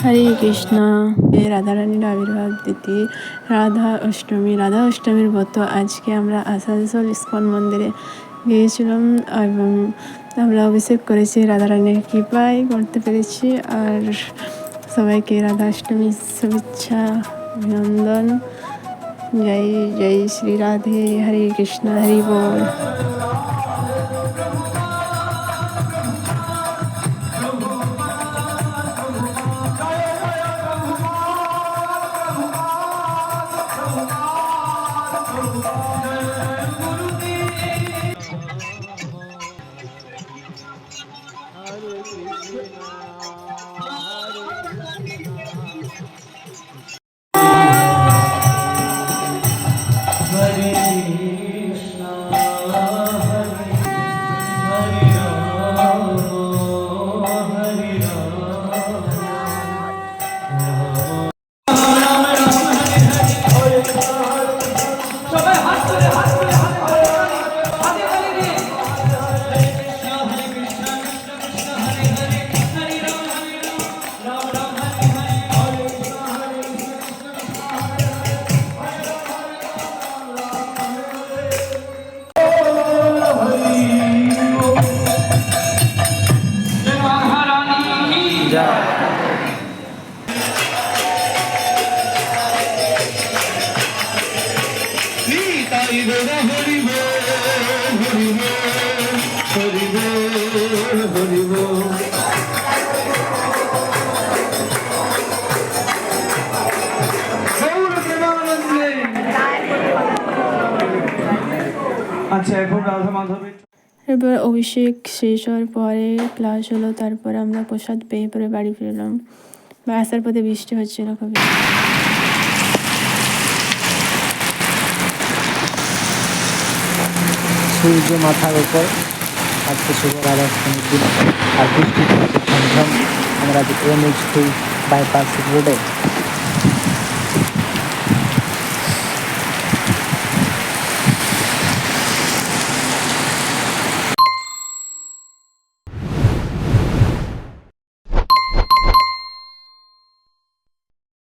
হরে কৃষ্ণ। রাধারানীর আবির্ভাব তিথি রাধা অষ্টমী। রাধা অষ্টমীর ব্রত আজকে আমরা আসানসোল ইস্কন মন্দিরে গিয়েছিলাম এবং আমরা অভিষেক করেছি, রাধারানীর কৃপায় করতে পেরেছি। আর সবাইকে রাধা অষ্টমীর শুভেচ্ছা, অভিনন্দন। জয় জয় শ্রী রাধে। হরে কৃষ্ণ, হরি বল। এরপর অভিষেক শেষ হওয়ার পরে ক্লাস হলো, তারপর আমরা প্রসাদ পেয়ে পরে বাড়ি ফিরলাম। বা আসার পথে বৃষ্টি হচ্ছিল খুবই। সূর্য মাথার উপর আজকে শুভ রাধাষ্টমীর দিন, আর বৃষ্টি ঝমঝম। আমরা এমএইচ2 বাইপাস রোডে